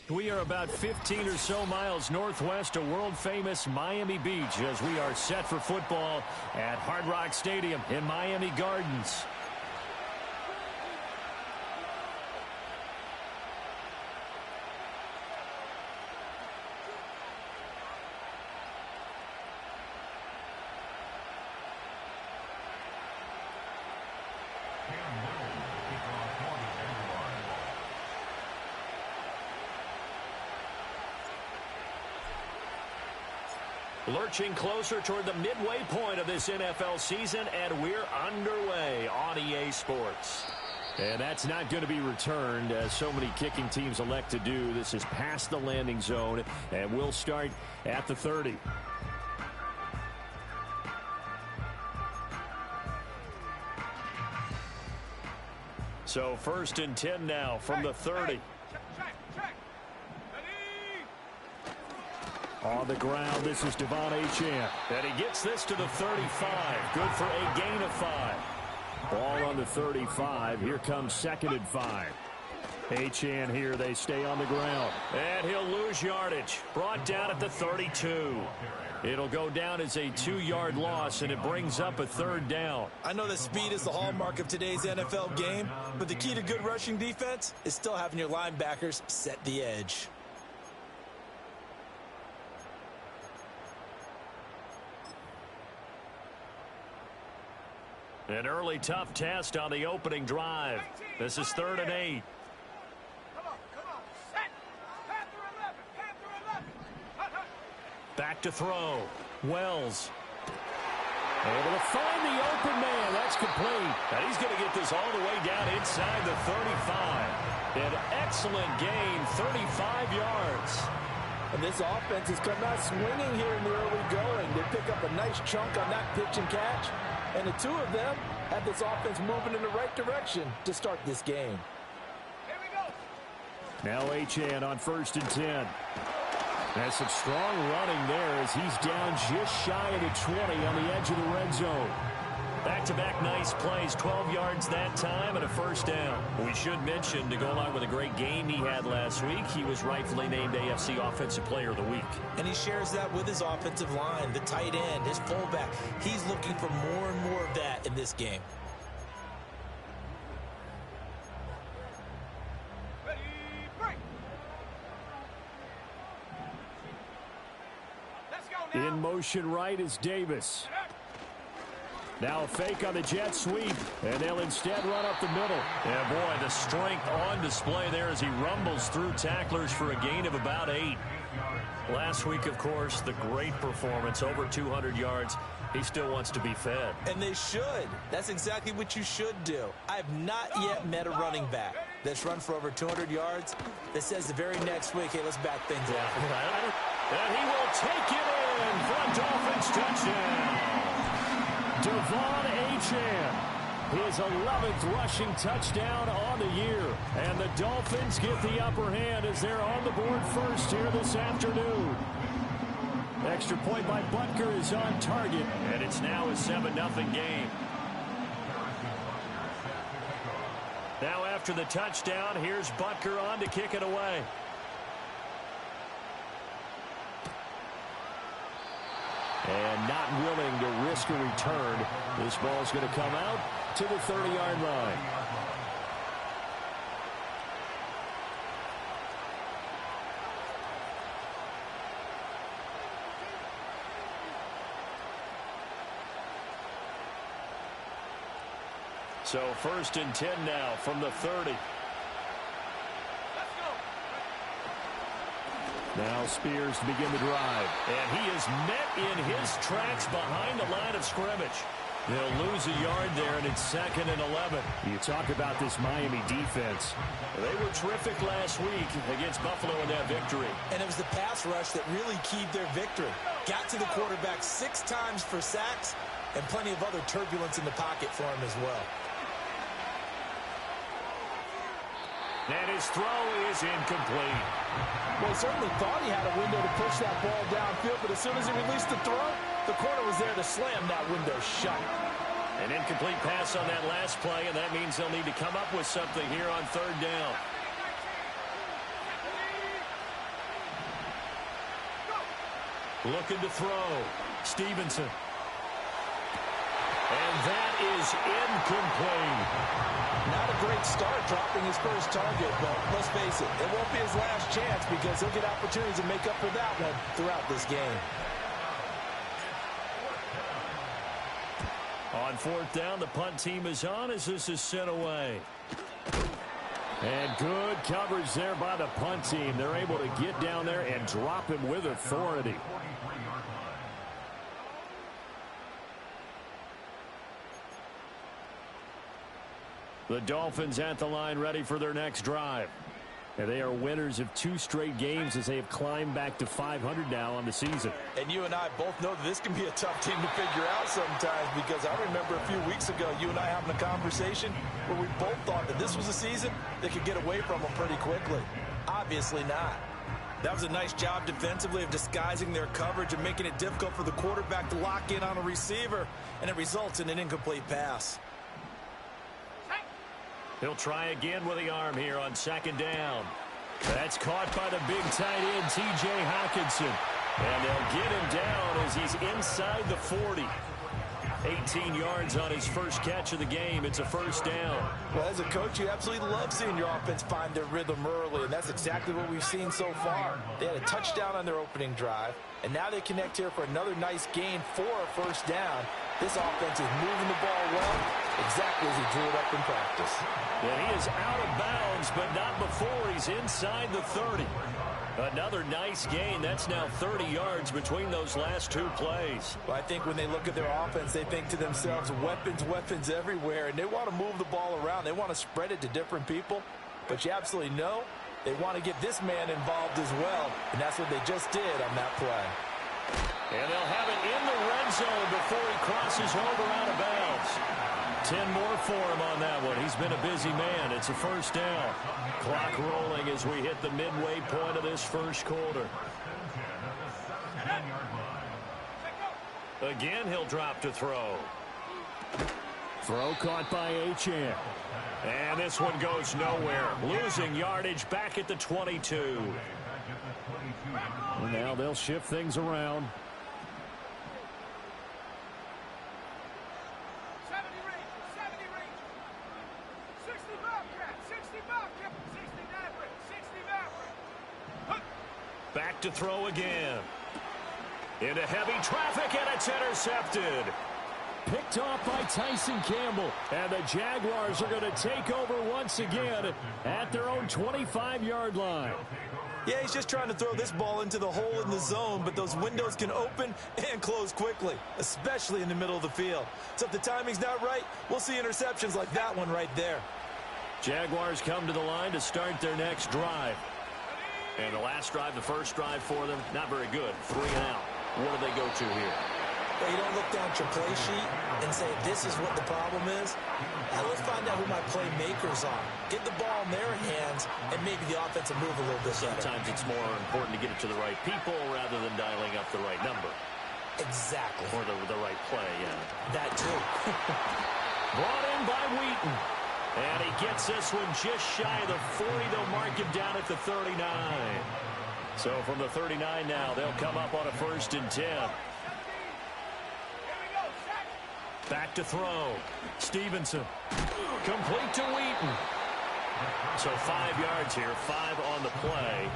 We are about 15 or so miles northwest of world-famous Miami Beach as we are set for football at Hard Rock Stadium in Miami Gardens. Lurching closer toward the midway point of this NFL season, and we're underway on EA Sports. And that's not going to be returned, as so many kicking teams elect to do. This is past the landing zone, and we'll start at the 30. So 1st and 10 now from the 30. On the ground, this is Devon Achane. And he gets this to the 35. Good for a gain of 5. Ball on the 35. Here comes 2nd and 5. Achane here. They stay on the ground. And he'll lose yardage. Brought down at the 32. It'll go down as a 2-yard loss, and it brings up a 3rd down. I know that speed is the hallmark of today's NFL game, but the key to good rushing defense is still having your linebackers set the edge. An early tough test on the opening drive. This is 3rd and 8. Back to throw. Wells. Able to find the open man. That's complete. And he's going to get this all the way down inside the 35. An excellent gain, 35 yards. And this offense has come out swinging here in the early going. They pick up a nice chunk on that pitch and catch. And the two of them have this offense moving in the right direction to start this game. Here we go. Now Achane on 1st and 10. There's some strong running there as he's down just shy of the 20 on the edge of the red zone. Back-to-back nice plays, 12 yards that time and a 1st down. We should mention, to go along with a great game he had last week, he was rightfully named AFC Offensive Player of the Week. And he shares that with his offensive line, the tight end, his fullback. He's looking for more and more of that in this game. Ready, break. Let's go now. In motion right is Davis. Now a fake on the jet sweep, and they'll instead run up the middle. And boy, the strength on display there as he rumbles through tacklers for a gain of about 8. Last week, of course, the great performance, over 200 yards. He still wants to be fed. And they should. That's exactly what you should do. I have not yet met a running back that's run for over 200 yards that says the very next week, hey, let's back things up. And he will take it in for a Dolphins touchdown. Devon Achane, his 11th rushing touchdown on the year. And the Dolphins get the upper hand as they're on the board first here this afternoon. Extra point by Butker is on target, and it's now a 7-0 game. Now after the touchdown, here's Butker on to kick it away. And not willing to risk a return. This ball is going to come out to the 30-yard line. So 1st and 10 now from the 30. Now Spears to begin the drive. And he is met in his tracks behind the line of scrimmage. They'll lose a yard there, and it's 2nd and 11. You talk about this Miami defense. They were terrific last week against Buffalo in that victory. And it was the pass rush that really keyed their victory. Got to the quarterback 6 times for sacks, and plenty of other turbulence in the pocket for him as well. And his throw is incomplete. Well, he certainly thought he had a window to push that ball downfield, but as soon as he released the throw, the corner was there to slam that window shut. An incomplete pass on that last play, and that means they'll need to come up with something here on 3rd down. Looking to throw. Stevenson. And that is incomplete. Not a great start dropping his first target, but let's face it, it won't be his last chance because he'll get opportunities to make up for that one throughout this game. On fourth down, the punt team is on as this is sent away. And good coverage there by the punt team. They're able to get down there and drop him with authority. The Dolphins at the line ready for their next drive. And they are winners of 2 straight games as they have climbed back to 500 now on the season. And you and I both know that this can be a tough team to figure out sometimes because I remember a few weeks ago you and I having a conversation where we both thought that this was a season that could get away from them pretty quickly. Obviously not. That was a nice job defensively of disguising their coverage and making it difficult for the quarterback to lock in on a receiver, and it results in an incomplete pass. He'll try again with the arm here on second down. That's caught by the big tight end, T.J. Hockenson. And they'll get him down as he's inside the 40. 18 yards on his first catch of the game. It's a first down. Well, as a coach, you absolutely love seeing your offense find their rhythm early, and that's exactly what we've seen so far. They had a touchdown on their opening drive, and now they connect here for another nice gain for a first down. This offense is moving the ball well, exactly as he drew it up in practice. And he is out of bounds, but not before he's inside the 30. Another nice gain. That's now 30 yards between those last 2 plays. Well, I think when they look at their offense, they think to themselves, weapons, weapons everywhere, and they want to move the ball around. They want to spread it to different people, but you absolutely know they want to get this man involved as well, and that's what they just did on that play. And they'll have it in the red zone before he crosses over out of bounds. 10 more for him on that one. He's been a busy man. It's a first down. Clock rolling as we hit the midway point of this first quarter. Again, he'll drop to throw. Throw caught by Achane. And this one goes nowhere. Losing yardage back at the 22. And now they'll shift things around. 70 range. 60 Bobcat, 60 Bobcat, 60 Maverick, 60 Maverick. Back to throw again. Into heavy traffic, and it's intercepted. Picked off by Tyson Campbell. And the Jaguars are going to take over once again at their own 25-yard line. Yeah, he's just trying to throw this ball into the hole in the zone, but those windows can open and close quickly, especially in the middle of the field. So if the timing's not right, we'll see interceptions like that one right there. Jaguars come to the line to start their next drive. And the last drive, the first drive for them, not very good. 3 and out. What do they go to here? Well, you don't look down at your play sheet and say, this is what the problem is. Now let's find out who my playmakers are. Get the ball in their hands, and maybe the offense will move a little bit better. Sometimes it's more important to get it to the right people rather than dialing up the right number. Exactly. Or the right play, yeah. That too. Brought in by Wheaton. And he gets this one just shy of the 40. They'll mark him down at the 39. So from the 39 now, they'll come up on a 1st and 10. Back to throw. Stevenson. Complete to Wheaton. So 5 yards here, 5 on the play.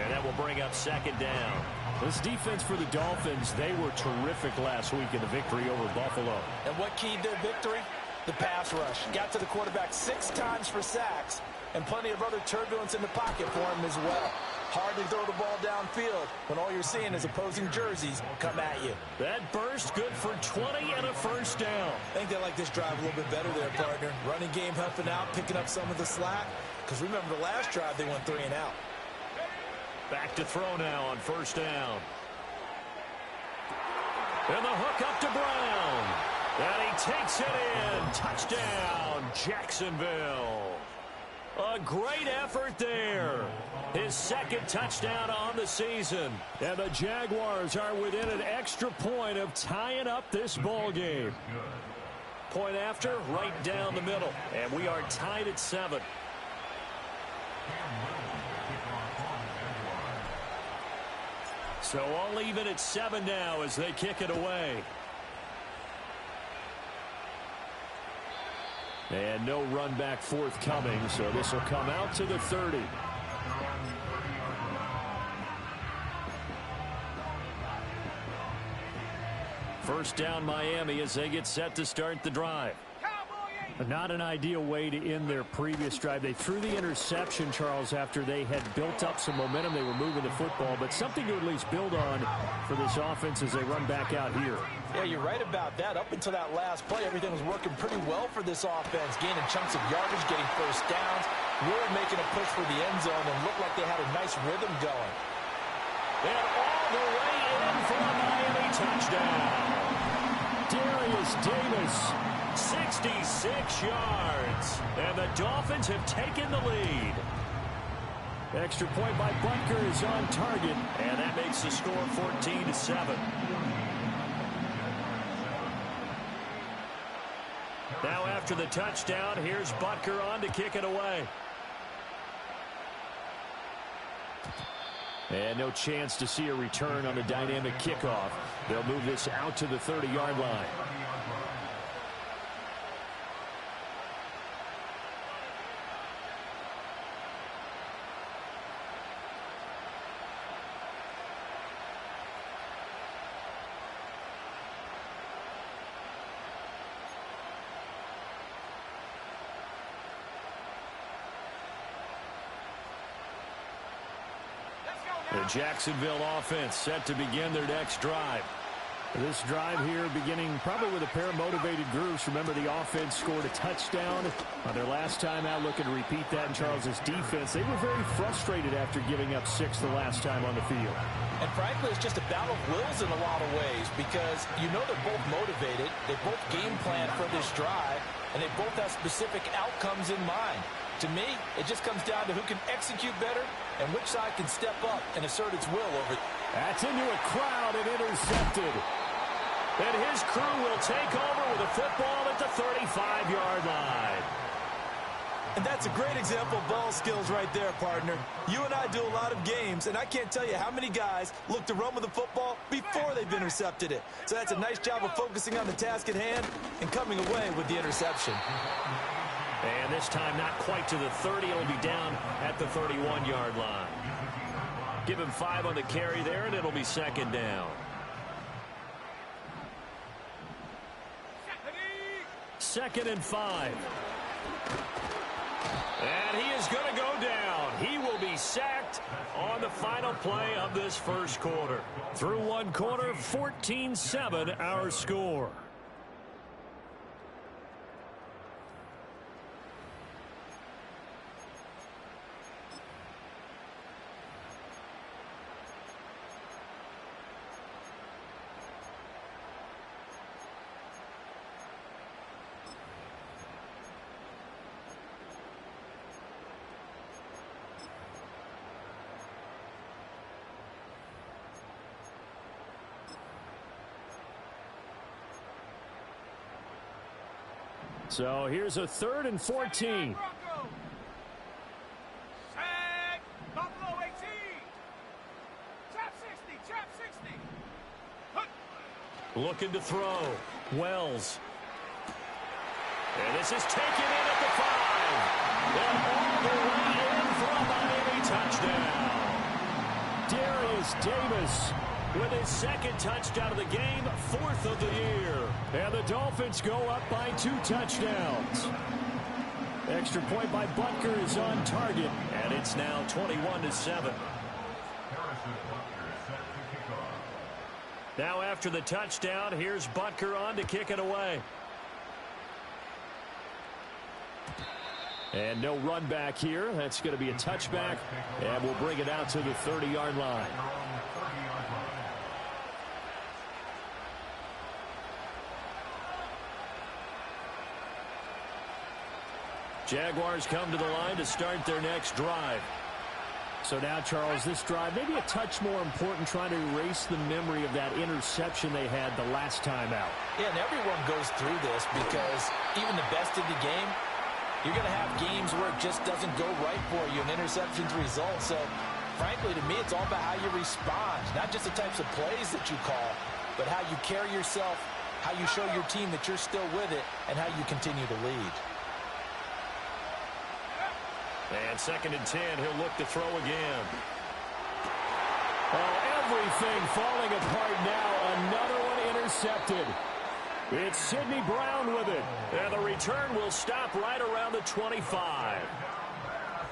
And that will bring up 2nd down. This defense for the Dolphins, they were terrific last week in the victory over Buffalo. And what keyed their victory? The pass rush. Got to the quarterback 6 times for sacks, and plenty of other turbulence in the pocket for him as well. Hard to throw the ball downfield when all you're seeing is opposing jerseys come at you. That burst good for 20 and a 1st down. I think they like this drive a little bit better there, partner. Running game helping out, picking up some of the slack. Because remember the last drive, they went 3 and out. Back to throw now on 1st down. And the hook up to Brown. And he takes it in. Touchdown, Jacksonville. A great effort there. His 2nd touchdown on the season. And the Jaguars are within an extra point of tying up this ball game. Point after, right down the middle. And we are tied at 7. So all even at 7 now as they kick it away. And no run back forthcoming, so this will come out to the 30. First down Miami as they get set to start the drive. Not an ideal way to end their previous drive. They threw the interception, Charles, after they had built up some momentum. They were moving the football, but something to at least build on for this offense as they run back out here. Yeah, you're right about that. Up until that last play, everything was working pretty well for this offense, gaining chunks of yardage, getting first downs, really making a push for the end zone, and looked like they had a nice rhythm going. And all the way in for a Miami touchdown. Darius Davis, 66 yards. And the Dolphins have taken the lead. Extra point by Butker is on target, and that makes the score 14-7. Now after the touchdown, here's Butker on to kick it away. And no chance to see a return on the dynamic kickoff. They'll move this out to the 30-yard line. The Jacksonville offense set to begin their next drive. This drive here beginning probably with a pair of motivated groups. Remember, the offense scored a touchdown on their last time out, looking to repeat that in Charles's defense. They were very frustrated after giving up 6 the last time on the field. And frankly, it's just a battle of wills in a lot of ways because you know they're both motivated, they both game plan for this drive, and they both have specific outcomes in mind. To me, it just comes down to who can execute better and which side can step up and assert its will over. That's into a crowd and intercepted. And his crew will take over with a football at the 35-yard line. And that's a great example of ball skills right there, partner. You and I do a lot of games, and I can't tell you how many guys look to run with the football before they've intercepted it. So that's a nice job of focusing on the task at hand and coming away with the interception. And this time not quite to the 30. It'll be down at the 31-yard line. Give him 5 on the carry there, and it'll be second down. Second and 5. And he is going to go down. He will be sacked on the final play of this first quarter. Through one quarter, 14-7 our score. So here's a 3rd and 14. Sack, Buffalo 18. Trap 60, trap 60. Hook. Looking to throw. Wells. And this is taken in at the 5. And all the way in for a Miami touchdown. Darius Davis with his second touchdown of the game, 4th of the year. And the Dolphins go up by 2 touchdowns. Extra point by Butker is on target, and it's now 21-7. Now after the touchdown, here's Butker on to kick it away. And no run back here. That's going to be a touchback, and we'll bring it out to the 30-yard line. Jaguars come to the line to start their next drive. So now, Charles, this drive maybe a touch more important, trying to erase the memory of that interception they had the last time out. Yeah, and everyone goes through this because even the best in the game, you're going to have games where it just doesn't go right for you, and interceptions result. So frankly, to me, it's all about how you respond. Not just the types of plays that you call, but how you carry yourself, how you show your team that you're still with it, and how you continue to lead. And 2nd and 10, he'll look to throw again. Oh, everything falling apart now. Another one intercepted. It's Sidney Brown with it. And the return will stop right around the 25.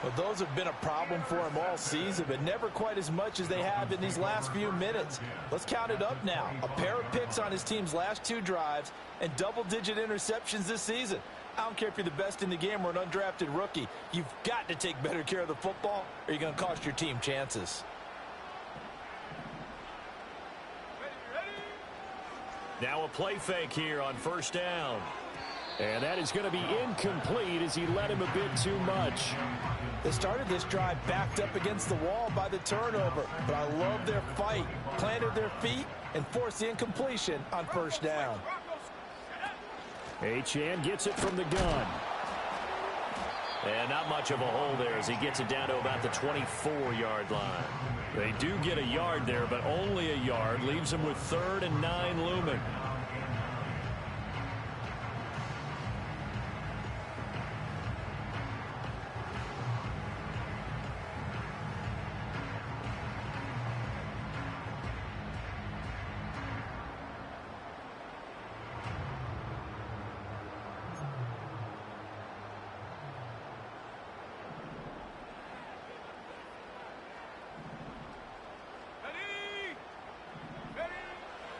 Well, those have been a problem for him all season, but never quite as much as they have in these last few minutes. Let's count it up now. A pair of picks on his team's last 2 drives and double-digit interceptions this season. I don't care if you're the best in the game or an undrafted rookie. You've got to take better care of the football or you're going to cost your team chances. Now a play fake here on 1st down. And that is going to be incomplete as he led him a bit too much. They started this drive backed up against the wall by the turnover, but I love their fight. Planted their feet and forced the incompletion on 1st down. Achane gets it from the gun. And not much of a hole there as he gets it down to about the 24-yard line. They do get a yard there, but only a yard. Leaves them with 3rd and 9 looming.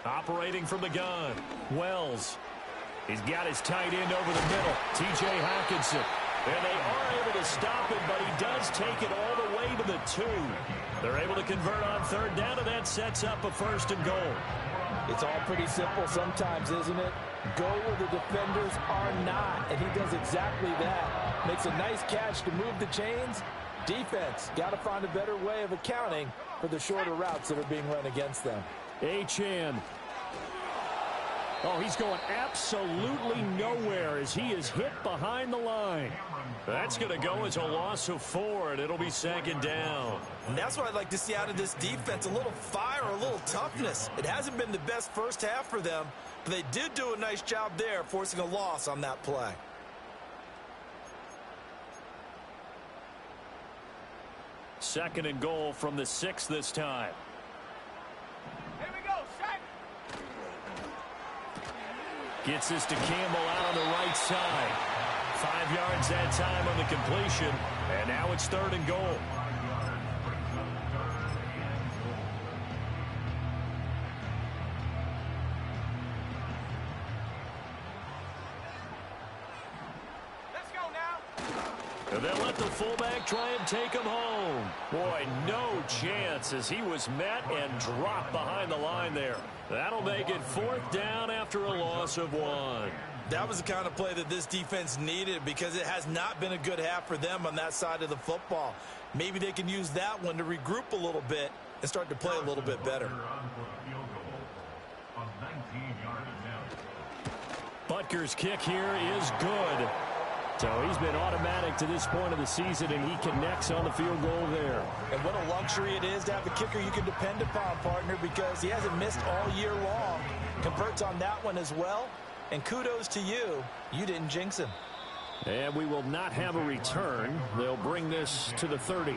Operating from the gun, Wells. He's got his tight end over the middle, T.J. Hockenson. And they are able to stop him, but he does take it all the way to the 2. They're able to convert on 3rd down, and that sets up a 1st and goal. It's all pretty simple sometimes, isn't it? Go where the defenders are not, and he does exactly that. Makes a nice catch to move the chains. Defense, got to find a better way of accounting for the shorter routes that are being run against them. Achane. Oh, he's going absolutely nowhere as he is hit behind the line. That's going to go as a loss of 4, and it'll be 2nd down. And that's what I'd like to see out of this defense, a little fire, a little toughness. It hasn't been the best first half for them, but they did do a nice job there, forcing a loss on that play. Second and goal from the 6 this time. Gets this to Campbell out on the right side. 5 yards that time on the completion. And now it's 3rd and goal. Let's go now. And they'll let the fullback try and take him home. Boy, no chance as he was met and dropped behind the line there. That'll make it 4th down after a loss of 1. That was the kind of play that this defense needed because it has not been a good half for them on that side of the football. Maybe they can use that one to regroup a little bit and start to play a little bit better. Butker's kick here is good. So he's been automatic to this point of the season, and he connects on the field goal there. And what a luxury it is to have a kicker you can depend upon, partner, because he hasn't missed all year long. Converts on that one as well. And kudos to you. You didn't jinx him. And we will not have a return. They'll bring this to the 30.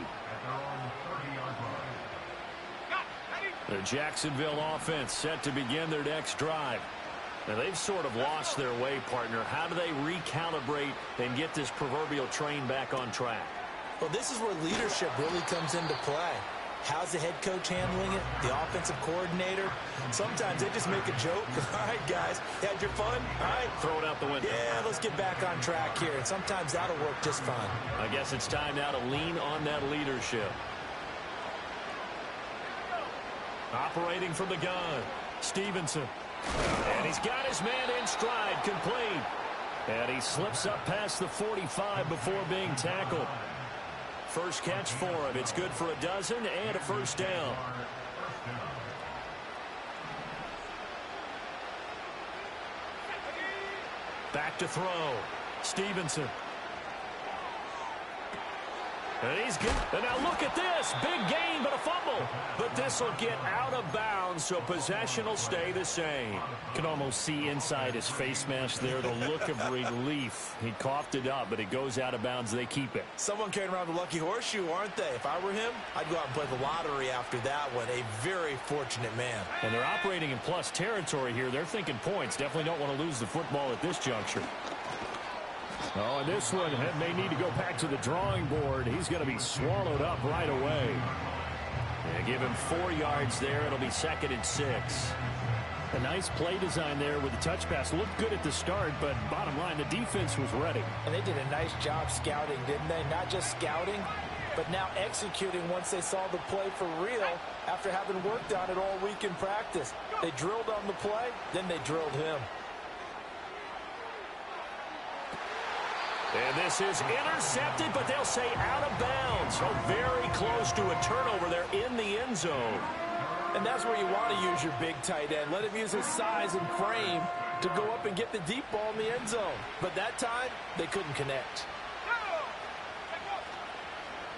The Jacksonville offense set to begin their next drive. Now, they've sort of lost their way, partner. How do they recalibrate and get this proverbial train back on track? Well, this is where leadership really comes into play. How's the head coach handling it? The offensive coordinator? Sometimes they just make a joke. All right, guys, you had your fun? All right. Throw it out the window. Yeah, let's get back on track here. And sometimes that'll work just fine. I guess it's time now to lean on that leadership. Operating from the gun, Stevenson. And he's got his man in stride, complete. And he slips up past the 45 before being tackled. First catch for him. It's good for a dozen and a 1st down. Back to throw. Stevenson. And he's good. And now look at this. Big gain, but a fumble. But this will get out of bounds, so possession will stay the same. Can almost see inside his face mask there the look of relief. He coughed it up, but it goes out of bounds. They keep it. Someone carrying around the lucky horseshoe, aren't they? If I were him, I'd go out and play the lottery after that one. A very fortunate man. And they're operating in plus territory here. They're thinking points. Definitely don't want to lose the football at this juncture. Oh, and this one may need to go back to the drawing board. He's going to be swallowed up right away. Yeah, give him 4 yards there. It'll be 2nd and 6. A nice play design there with the touch pass. Looked good at the start, but bottom line, the defense was ready. And they did a nice job scouting, didn't they? Not just scouting, but now executing once they saw the play for real after having worked on it all week in practice. They drilled on the play, then they drilled him. And this is intercepted, but they'll say out of bounds. So very close to a turnover there in the end zone. And that's where you want to use your big tight end. Let him use his size and frame to go up and get the deep ball in the end zone. But that time, they couldn't connect.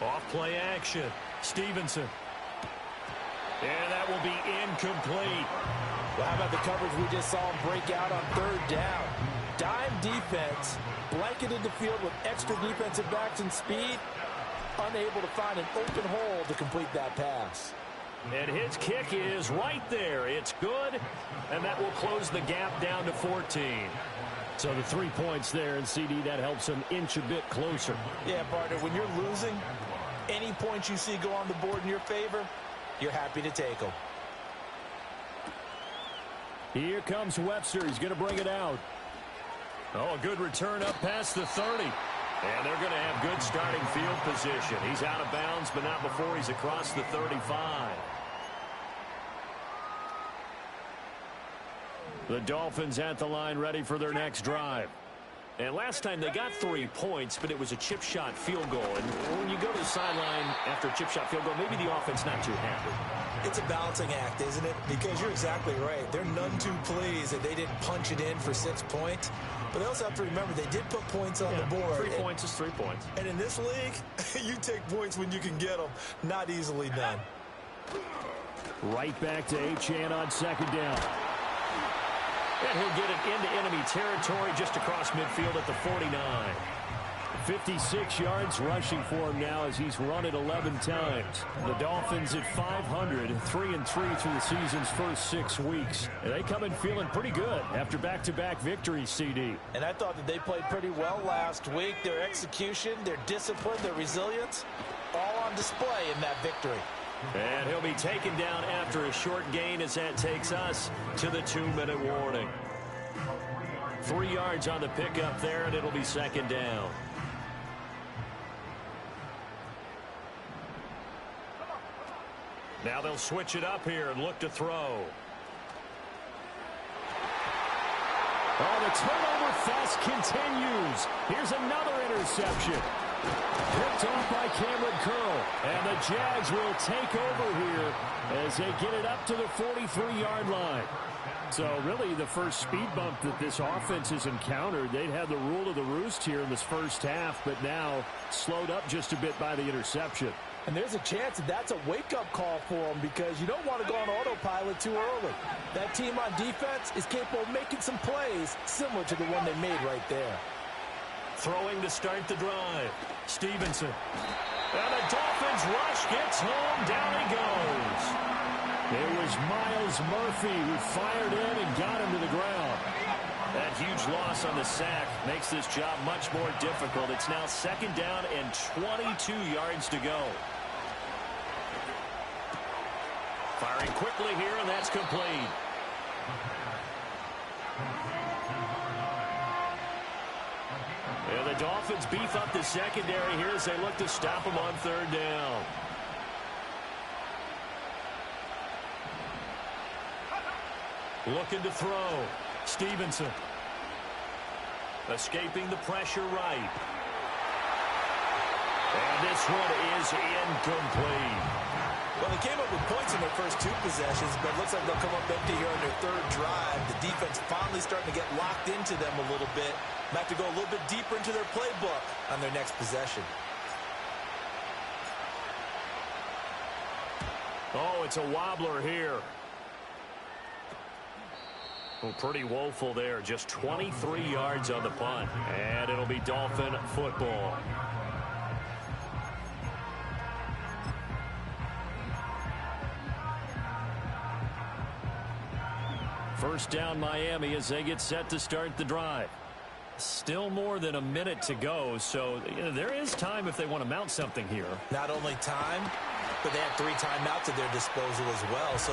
Off play action. Stevenson. And that will be incomplete. Well, how about the coverage we just saw him break out on 3rd down? Dime defense, blanketed the field with extra defensive backs and speed, unable to find an open hole to complete that pass. And his kick is right there. It's good, and that will close the gap down to 14. So the 3 points there, and CD, that helps him inch a bit closer. Yeah, partner, when you're losing, any points you see go on the board in your favor, you're happy to take them. Here comes Webster. He's going to bring it out. Oh, a good return up past the 30. And they're going to have good starting field position. He's out of bounds, but not before he's across the 35. The Dolphins at the line, ready for their next drive. And last time they got 3 points, but it was a chip shot field goal. And when you go to the sideline after a chip shot field goal, maybe the offense not too happy. It's a balancing act, isn't it? Because you're exactly right. They're none too pleased that they didn't punch it in for 6 points. But they also have to remember they did put points on the board. 3 points is 3 points. And in this league, you take points when you can get them. Not easily done. Right back to Achane on 2nd down. And he'll get it into enemy territory just across midfield at the 49. 56 yards rushing for him now as he's run it 11 times. The Dolphins at 500, 3-3 through the season's first 6 weeks. And they come in feeling pretty good after back-to-back victories, CD. And I thought that they played pretty well last week. Their execution, their discipline, their resilience, all on display in that victory. And he'll be taken down after a short gain as that takes us to the 2-minute warning. 3 yards on the pickup there, and it'll be 2nd down. Now they'll switch it up here and look to throw. Oh, the turnover fest continues. Here's another interception. Picked off by Cameron Curl. And the Jags will take over here as they get it up to the 43-yard line. So really the first speed bump that this offense has encountered. They'd had the rule of the roost here in this first half, but now slowed up just a bit by the interception. And there's a chance that that's a wake-up call for them because you don't want to go on autopilot too early. That team on defense is capable of making some plays similar to the one they made right there. Throwing to start the drive. Stevenson. And the Dolphins rush gets home. Down he goes. It was Myles Murphy who fired in and got him to the ground. That huge loss on the sack makes this job much more difficult. It's now 2nd down and 22 yards to go. Firing quickly here, and that's complete. And the Dolphins beef up the secondary here as they look to stop him on 3rd down. Looking to throw. Stevenson. Escaping the pressure right. And this one is incomplete. Well, they came up with points in their first 2 possessions, but it looks like they'll come up empty here on their 3rd drive. The defense finally starting to get locked into them a little bit. They have to go a little bit deeper into their playbook on their next possession. Oh, it's a wobbler here. Well, pretty woeful there. Just 23 yards on the punt. And it'll be Dolphin football. First down Miami as they get set to start the drive. Still more than a minute to go, so there is time if they want to mount something here. Not only time, but they have 3 timeouts at their disposal as well. So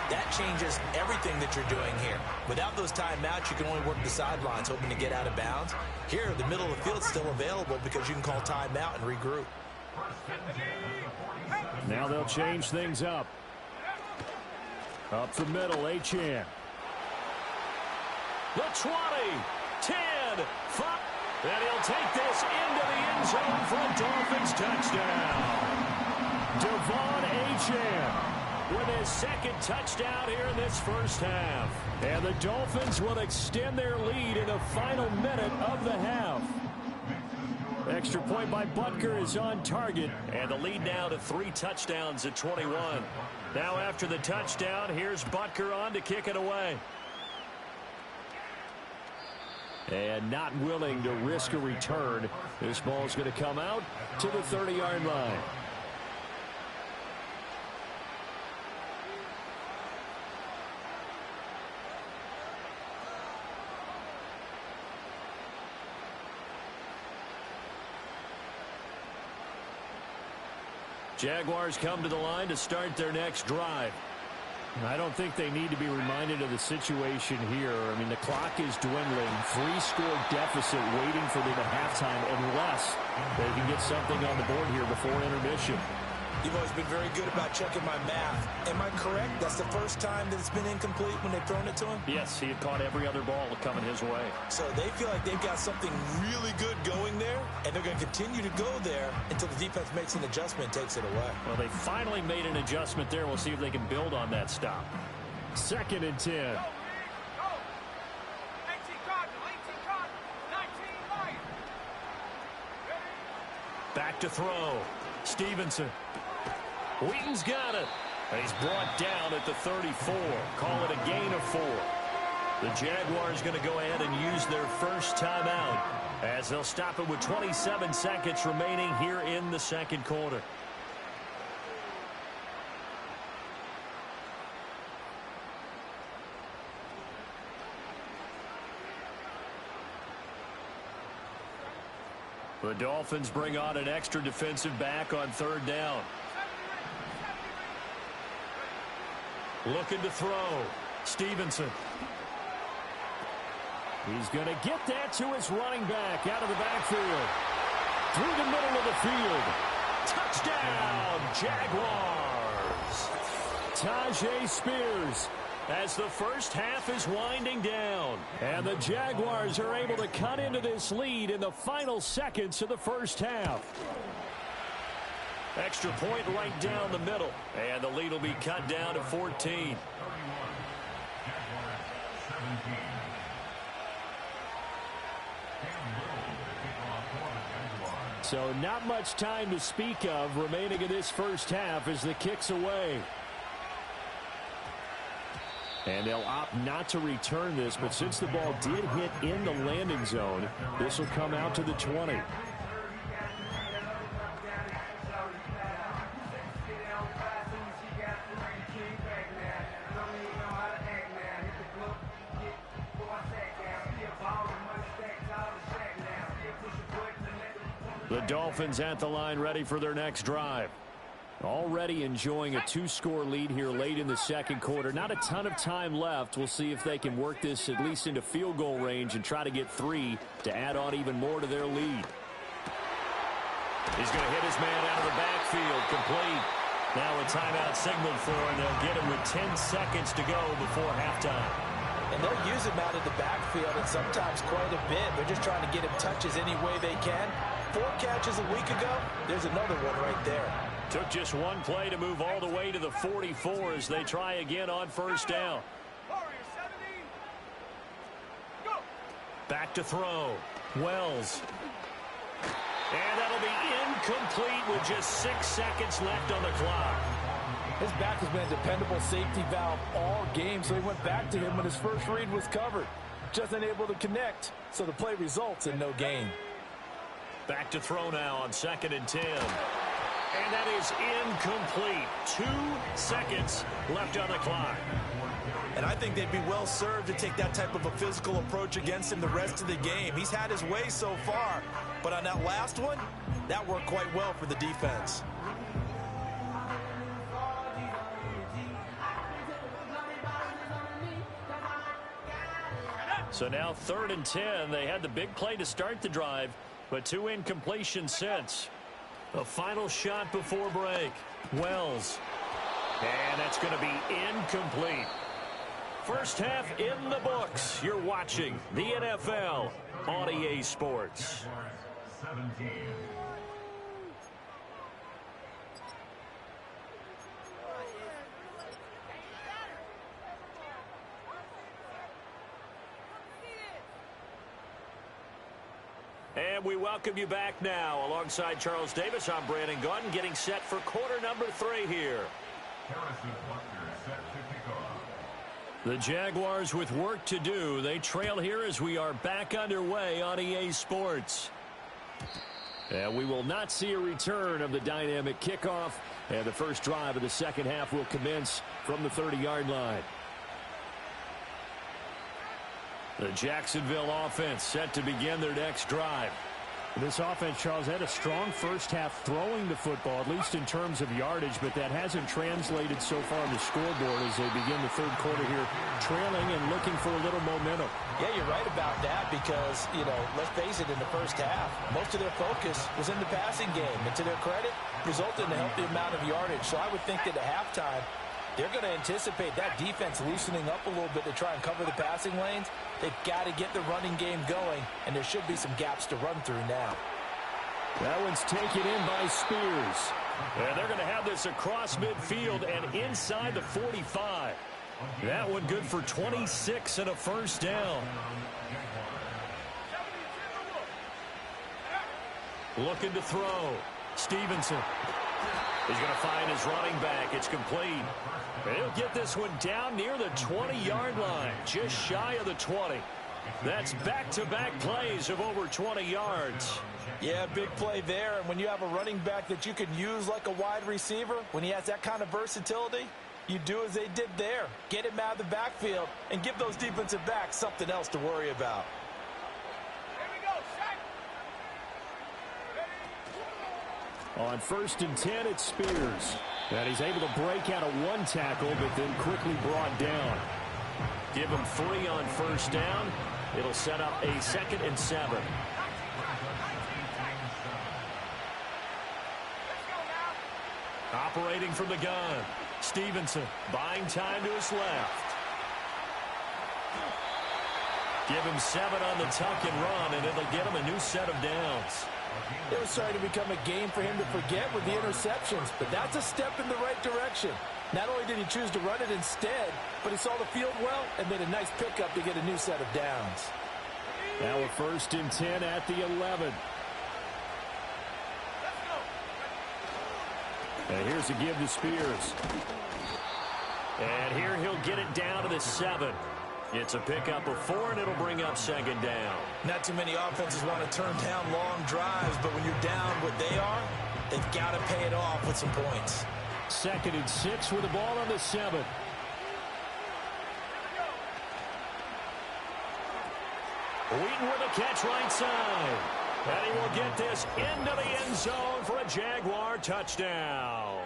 that changes everything that you're doing here. Without those timeouts, you can only work the sidelines, hoping to get out of bounds. Here, the middle of the field's still available because you can call timeout and regroup. Now they'll change things up. Up the middle, Achane. The 20, 10, 5. And he'll take this into the end zone for a Dolphins touchdown. De'Von Achane with his second touchdown here in this first half. And the Dolphins will extend their lead in the final minute of the half. Extra point by Butker is on target. And the lead now to 3 touchdowns at 21. Now after the touchdown, here's Butker on to kick it away. And not willing to risk a return. This ball is going to come out to the 30-yard line. Jaguars come to the line to start their next drive. I don't think they need to be reminded of the situation here. I mean, the clock is dwindling. 3-score deficit waiting for them at halftime unless they can get something on the board here before intermission. You've always been very good about checking my math. Am I correct? That's the first time that it's been incomplete when they've thrown it to him? Yes, he had caught every other ball coming his way. So they feel like they've got something really good going there, and they're going to continue to go there until the defense makes an adjustment and takes it away. Well, they finally made an adjustment there. We'll see if they can build on that stop. 2nd and 10. Go, 18 Cardinal, 18 Cardinal, 19 Lion. Back to throw. Stevenson. Wheaton's got it. He's brought down at the 34. Call it a gain of 4. The Jaguars going to go ahead and use their first timeout as they'll stop it with 27 seconds remaining here in the second quarter. The Dolphins bring on an extra defensive back on 3rd down. Looking to throw. Stevenson. He's going to get that to his running back out of the backfield. Through the middle of the field. Touchdown, Jaguars. Tyjae Spears as the first half is winding down. And the Jaguars are able to cut into this lead in the final seconds of the first half. Extra point right down the middle. And the lead will be cut down to 14. So not much time to speak of remaining in this first half as the kick's away. And they'll opt not to return this, but since the ball did hit in the landing zone, this will come out to the 20. The Dolphins at the line ready for their next drive. Already enjoying a 2-score lead here late in the second quarter. Not a ton of time left. We'll see if they can work this at least into field goal range and try to get 3 to add on even more to their lead. He's going to hit his man out of the backfield. Complete. Now a timeout signaled for, and they'll get him with 10 seconds to go before halftime. And they'll use him out of the backfield, and sometimes quite a bit. They're just trying to get him touches any way they can. 4 catches a week ago. There's another one right there. Took just one play to move all the way to the 44 as they try again on first down. Back to throw. Wells. And that'll be incomplete with just 6 seconds left on the clock. His back has been a dependable safety valve all game, so he went back to him when his first read was covered. Just unable to connect, so the play results in no gain. Back to throw now on 2nd and 10. And that is incomplete. 2 seconds left on the clock. And I think they'd be well served to take that type of a physical approach against him the rest of the game. He's had his way so far, but on that last one, that worked quite well for the defense. So now 3rd and 10. They had the big play to start the drive, but 2 incompletions since. A final shot before break. Wells. And that's going to be incomplete. First half in the books. You're watching the NFL on EA Sports. And we welcome you back now. Alongside Charles Davis, I'm Brandon Gaudin, getting set for quarter number 3 here. The Jaguars with work to do. They trail here as we are back underway on EA Sports. And we will not see a return of the dynamic kickoff. And the first drive of the second half will commence from the 30-yard line. The Jacksonville offense set to begin their next drive. This offense, Charles, had a strong first half throwing the football, at least in terms of yardage, but that hasn't translated so far on the scoreboard as they begin the third quarter here, trailing and looking for a little momentum. Yeah, you're right about that because, let's face it, in the first half, most of their focus was in the passing game. And to their credit, resulted in a healthy amount of yardage. So I would think that at halftime, they're going to anticipate that defense loosening up a little bit to try and cover the passing lanes. They've got to get the running game going, and there should be some gaps to run through now. That one's taken in by Spears. And they're going to have this across midfield and inside the 45. That one good for 26 and a first down. Looking to throw. Stevenson. He's going to find his running back. It's complete. And he'll get this one down near the 20-yard line, just shy of the 20. That's back-to-back plays of over 20 yards. Yeah, big play there. And when you have a running back that you can use like a wide receiver, when he has that kind of versatility, you do as they did there. Get him out of the backfield and give those defensive backs something else to worry about. On 1st and 10, it's Spears. And he's able to break out of one tackle, but then quickly brought down. Give him 3 on first down. It'll set up a 2nd and 7. Operating from the gun. Stevenson buying time to his left. Give him 7 on the tuck and run, and it'll get him a new set of downs. It was starting to become a game for him to forget with the interceptions, but that's a step in the right direction. Not only did he choose to run it instead, but he saw the field well and made a nice pickup to get a new set of downs. Now a 1st and 10 at the 11. And here's a give to Spears. And here he'll get it down to the 7. It's a pickup of 4, and it'll bring up 2nd down. Not too many offenses want to turn down long drives, but when you're down what they are, they've got to pay it off with some points. 2nd and 6 with the ball on the 7. Wheaton with a catch right side. And he will get this into the end zone for a Jaguar touchdown.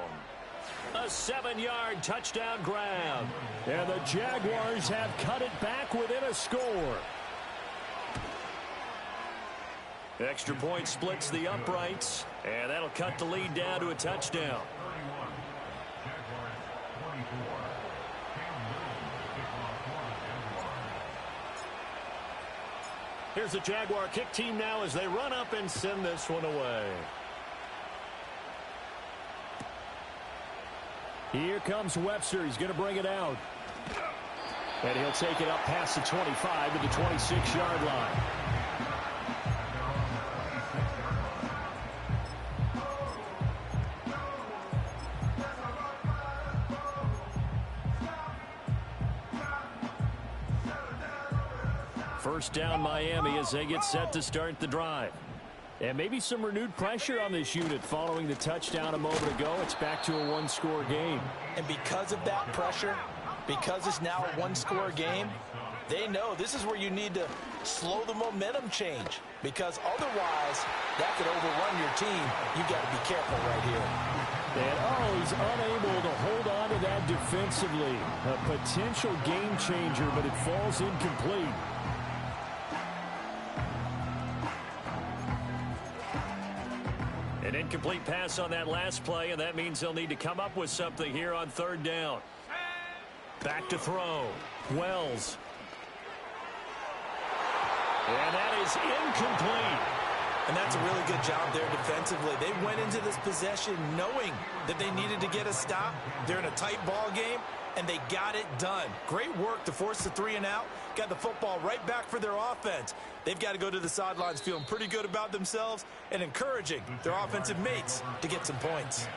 A 7-yard touchdown grab. And the Jaguars have cut it back within a score. Extra point splits the uprights, and that'll cut the lead down to a touchdown. Here's the Jaguar kick team now as they run up and send this one away. Here comes Webster. He's going to bring it out. And he'll take it up past the 25 to the 26-yard line. First down Miami as they get set to start the drive. And maybe some renewed pressure on this unit following the touchdown a moment ago. It's back to a one-score game. And because of that pressure, because it's now a one-score game, they know this is where you need to slow the momentum change, because otherwise that could overrun your team. You've got to be careful right here. And, he's unable to hold on to that defensively. A potential game changer, but it falls incomplete. An incomplete pass on that last play, and that means they'll need to come up with something here on third down. Back to throw. Wells. And that is incomplete. And that's a really good job there defensively. They went into this possession knowing that they needed to get a stop. They're in a tight ball game, and they got it done. Great work to force the 3 and out. Got the football right back for their offense. They've got to go to the sidelines feeling pretty good about themselves and encouraging their offensive mates to get some points.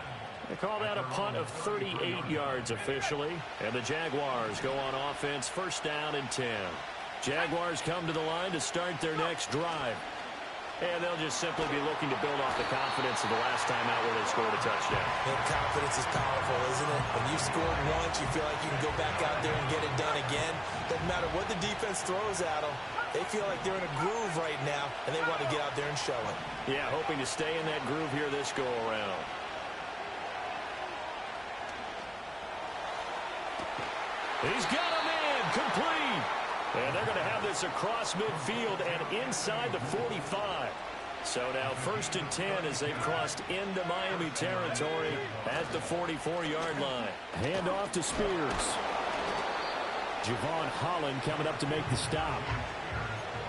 They call that a punt of 38 yards officially. And the Jaguars go on offense, first down and 10. Jaguars come to the line to start their next drive. And they'll just simply be looking to build off the confidence of the last time out where they scored a touchdown. And confidence is powerful, isn't it? When you scored once, you feel like you can go back out there and get it done again. Doesn't matter what the defense throws at them. They feel like they're in a groove right now, and they want to get out there and show it. Yeah, hoping to stay in that groove here this go-around. He's got a man complete. And they're going to have this across midfield and inside the 45. So now first and 10 as they've crossed into Miami territory at the 44-yard line. Hand off to Spears. Javon Holland coming up to make the stop.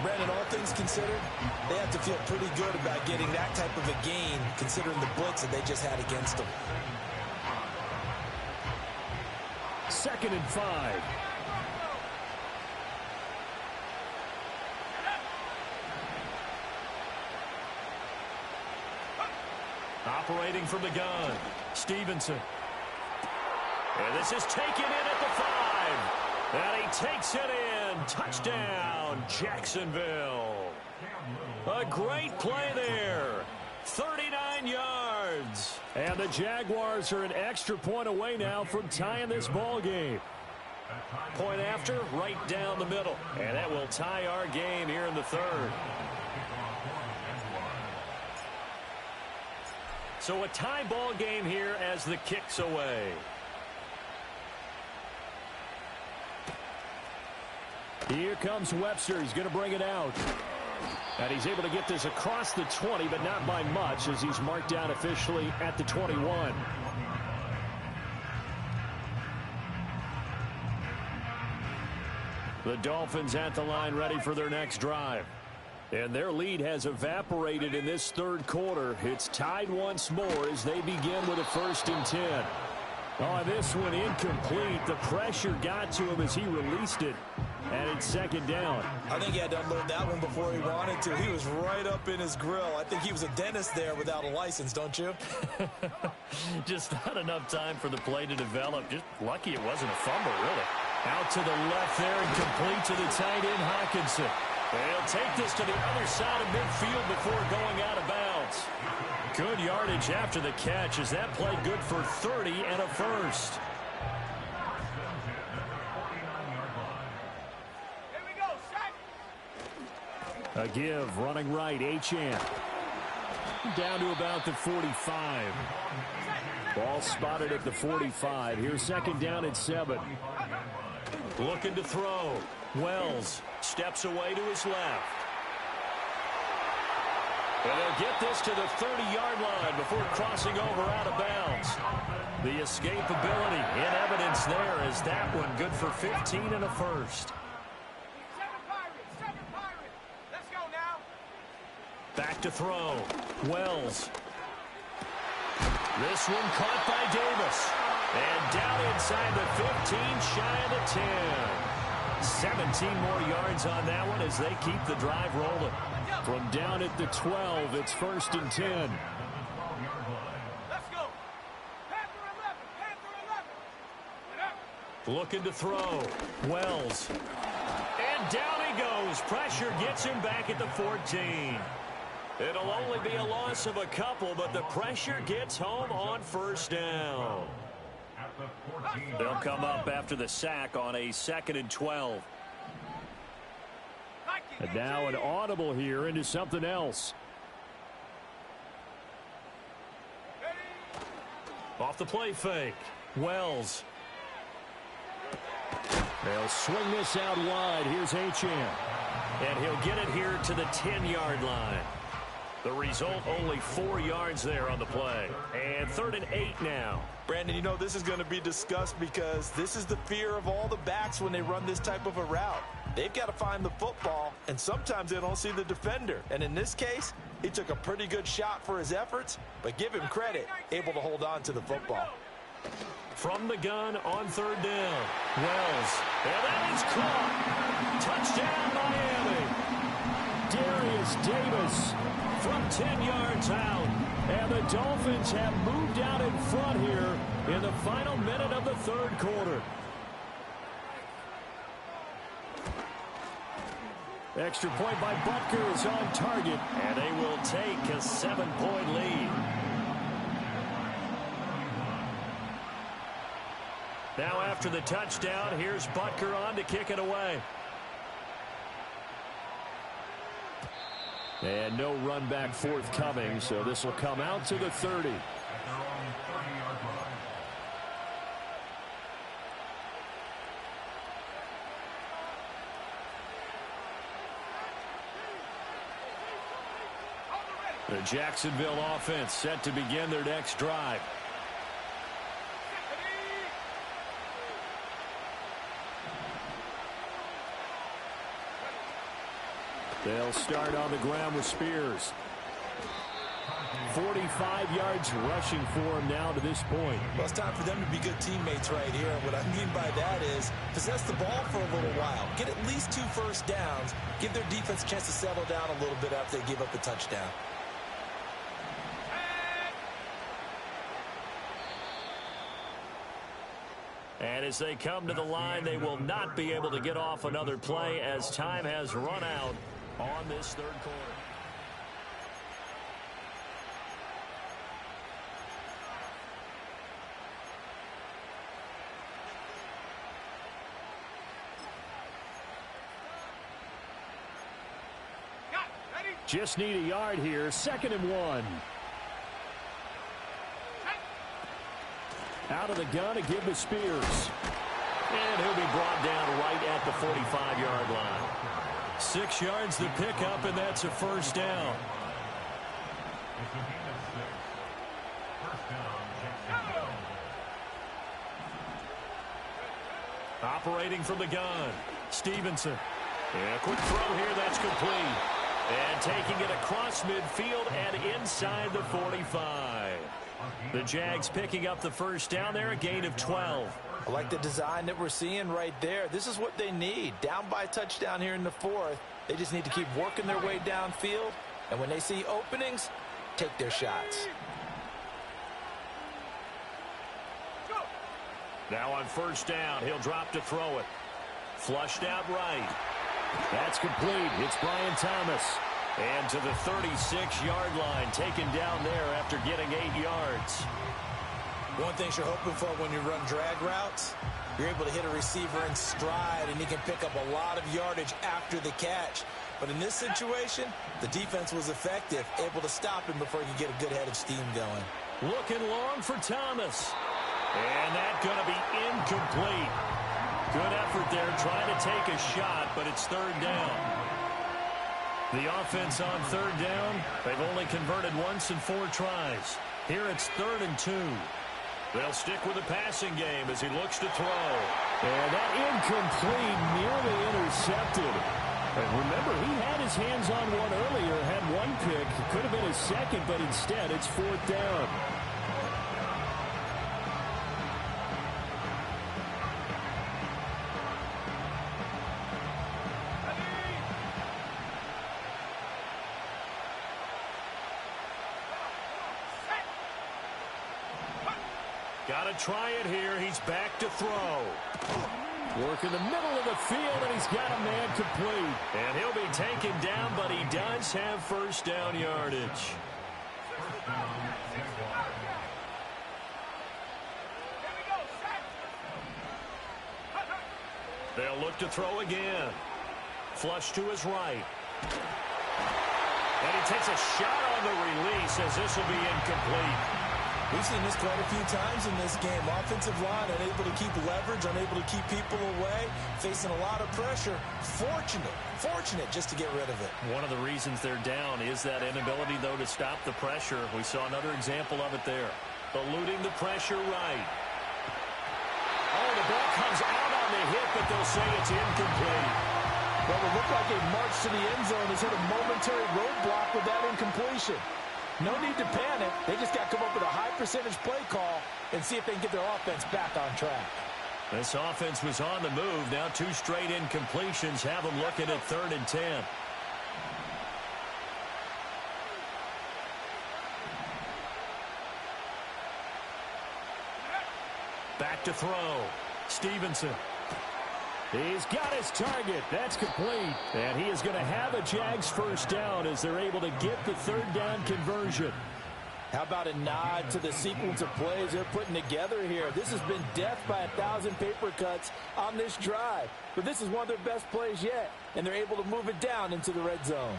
Brandon, all things considered, they have to feel pretty good about getting that type of a gain considering the blitz that they just had against them. 2nd and 5. Operating from the gun, Stevenson. And this is taken in at the 5. And he takes it in. Touchdown, Jacksonville. A great play there. 39 yards. And the Jaguars are an extra point away now from tying this ball game. Point after, right down the middle. And that will tie our game here in the 3rd. So a tie ball game here as the kick's away. Here comes Webster. He's going to bring it out. And he's able to get this across the 20, but not by much as he's marked down officially at the 21. The Dolphins at the line ready for their next drive. And their lead has evaporated in this 3rd quarter. It's tied once more as they begin with a 1st and 10. Oh, this one incomplete. The pressure got to him as he released it. And it's 2nd down. I think he had to unload that one before he wanted to. He was right up in his grill. I think he was a dentist there without a license, don't you? Just not enough time for the play to develop. Just lucky it wasn't a fumble, really. Out to the left there and complete to the tight end, Hockenson. They'll take this to the other side of midfield before going out of bounds. Good yardage after the catch as that play good for 30 and a 1st. Here we go, set. A give, running right, Achane. Down to about the 45. Ball spotted at the 45. Here's 2nd down at 7. Looking to throw. Wells steps away to his left. And they'll get this to the 30-yard line before crossing over out of bounds. The escapability in evidence there as that one good for 15 and a 1st. 7 Pirates, 7 Pirates. Let's go now. Back to throw. Wells. This one caught by Davis. And down inside the 15, shy of the 10. 17 more yards on that one as they keep the drive rolling. From down at the 12, it's 1st and 10. Let's go. Panther 11, Panther 11. Looking to throw. Wells. And And down he goes. Pressure gets him back at the 14. It'll only be a loss of a couple, but the pressure gets home on first down. They'll come up after the sack on a 2nd and 12. And now an audible here into something else. Off the play fake. Wells. They'll swing this out wide. Here's Achane. And he'll get it here to the 10-yard line. The result, only 4 yards there on the play. And 3rd and 8 now. Brandon, you know this is going to be discussed because this is the fear of all the backs when they run this type of a route. They've got to find the football, and sometimes they don't see the defender. And in this case, he took a pretty good shot for his efforts, but give him credit, able to hold on to the football. From the gun on 3rd down. Wells. And that is caught. Touchdown, Miami. Darius Davis from 10 yards out. And the Dolphins have moved out in front here in the final minute of the 3rd quarter. Extra point by Butker is on target. And they will take a 7-point lead. Now after the touchdown, here's Butker on to kick it away. And no run back forthcoming, so this will come out to the 30. The Jacksonville offense set to begin their next drive. They'll start on the ground with Spears. 45 yards rushing for him now to this point. Well, it's time for them to be good teammates right here. And what I mean by that is possess the ball for a little while. Get at least 2 first downs. Give their defense a chance to settle down a little bit after they give up the touchdown. And as they come to the line, they will not be able to get off another play as time has run out on this 3rd quarter. Just need a yard here. 2nd and 1. Out of the gun to give to Spears. And he'll be brought down right at the 45-yard line. 6 yards to pick up, and that's a first down. Operating from the gun, Stevenson. And a quick throw here, that's complete. And taking it across midfield and inside the 45. The Jags picking up the first down there, a gain of 12. I like the design that we're seeing right there. This is what they need. Down by a touchdown here in the 4th. They just need to keep working their way downfield. And when they see openings, take their shots. Now on first down, he'll drop to throw it. Flushed out right. That's complete. It's Brian Thomas. And to the 36-yard line, taken down there after getting 8 yards. One thing you're hoping for when you run drag routes, you're able to hit a receiver in stride, and he can pick up a lot of yardage after the catch. But in this situation, the defense was effective, able to stop him before he could get a good head of steam going. Looking long for Thomas. And that's going to be incomplete. Good effort there trying to take a shot, but it's 3rd down. The offense on 3rd down, they've only converted once in 4 tries. Here it's 3rd and 2. They'll stick with the passing game as he looks to throw. And that incomplete, nearly intercepted. And remember, he had his hands on one earlier, had one pick. It could have been his second, but instead it's 4th down. Got to try it here. He's back to throw. Work in the middle of the field, and he's got a man complete. And he'll be taken down, but he does have first down yardage. They'll look to throw again. Flush to his right. And he takes a shot on the release as this will be incomplete. We've seen this quite a few times in this game. Offensive line unable to keep leverage, unable to keep people away, facing a lot of pressure. Fortunate just to get rid of it. One of the reasons they're down is that inability, though, to stop the pressure. We saw another example of it there. Eluding the pressure right. Oh, the ball comes out on the hit, but they'll say it's incomplete. Well, it looked like a march to the end zone has hit a momentary roadblock with that incompletion. No need to panic. They just got to come up with a high percentage play call and see if they can get their offense back on track. This offense was on the move. Now 2 straight incompletions have them looking at 3rd and 10. Back to throw. Stevenson. He's got his target. That's complete. And he is going to have a Jags first down as they're able to get the 3rd down conversion. How about a nod to the sequence of plays they're putting together here? This has been death by 1,000 paper cuts on this drive. But this is one of their best plays yet, and they're able to move it down into the red zone.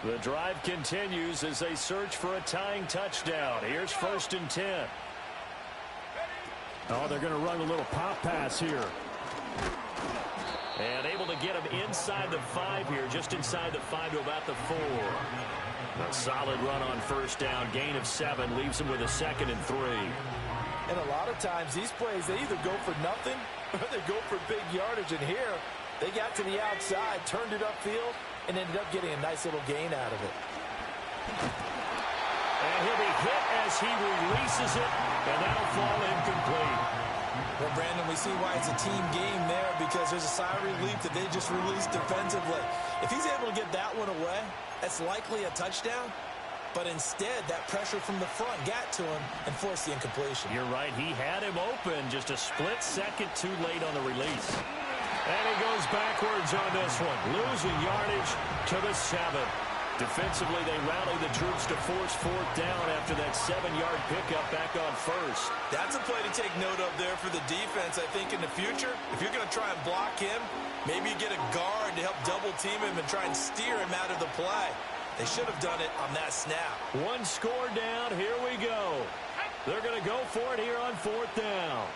The drive continues as they search for a tying touchdown. Here's 1st and 10. Oh, they're going to run a little pop pass here. And able to get him inside the 5 here, just inside the 5 to about the 4. A solid run on first down. Gain of 7 leaves him with a 2nd and 3. And a lot of times these plays, they either go for nothing or they go for big yardage. And here, they got to the outside, turned it upfield, and ended up getting a nice little gain out of it. And he'll be hit as he releases it, and that'll fall incomplete. Well, Brandon, we see why it's a team game there, because there's a sigh of relief that they just released defensively. If he's able to get that one away, that's likely a touchdown. But instead, that pressure from the front got to him and forced the incompletion. You're right. He had him open, just a split second too late on the release. And he goes backwards on this one, losing yardage to the 7. Defensively, they rally the troops to force 4th down after that 7-yard pickup back on 1st. That's a play to take note of there for the defense. I think in the future, if you're going to try and block him, maybe you get a guard to help double-team him and try and steer him out of the play. They should have done it on that snap. 1 score down. Here we go. They're going to go for it here on 4th down.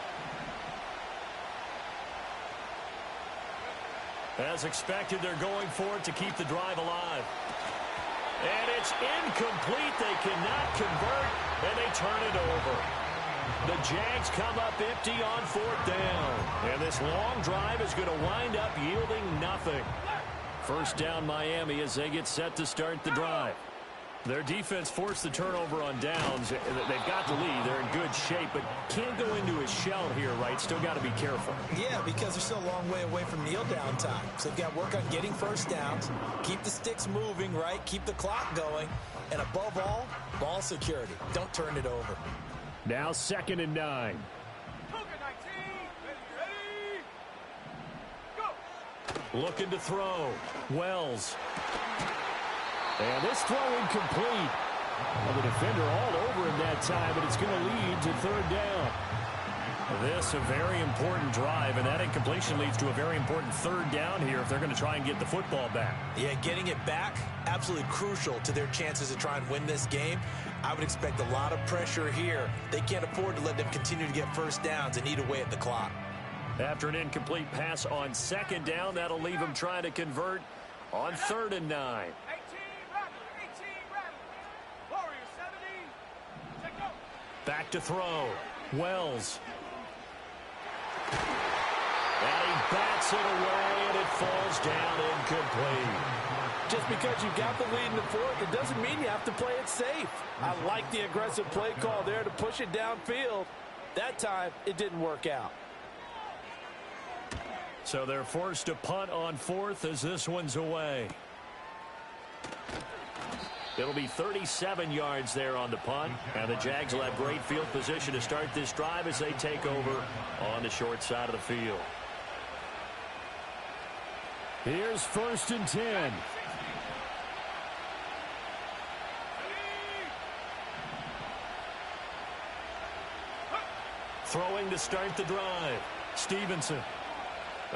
As expected, they're going for it to keep the drive alive. And it's incomplete. They cannot convert, and they turn it over. The Jags come up empty on 4th down. And this long drive is going to wind up yielding nothing. First down, Miami, as they get set to start the drive. Their defense forced the turnover on downs. They've got the lead. They're in good shape, but can't go into a shell here, right? Still got to be careful. Yeah, because they're still a long way away from kneel down time. So they've got to work on getting first downs, keep the sticks moving, right? Keep the clock going. And above all, ball security. Don't turn it over. Now 2nd and 9. Looking to throw. Wells. And this throw incomplete. Well, the defender all over him that time, but it's going to lead to 3rd down. This a very important drive, and that incompletion leads to a very important 3rd down here if they're going to try and get the football back. Yeah, getting it back, absolutely crucial to their chances to try and win this game. I would expect a lot of pressure here. They can't afford to let them continue to get first downs and eat away at the clock. After an incomplete pass on 2nd down, that'll leave them trying to convert on 3rd and 9. Back to throw. Wells. And he bats it away, and it falls down incomplete. Just because you've got the lead in the 4th, it doesn't mean you have to play it safe. I like the aggressive play call there to push it downfield. That time, it didn't work out. So they're forced to punt on 4th as this one's away. It'll be 37 yards there on the punt. And the Jags will have great field position to start this drive as they take over on the short side of the field. Here's 1st and 10. Throwing to start the drive. Stevenson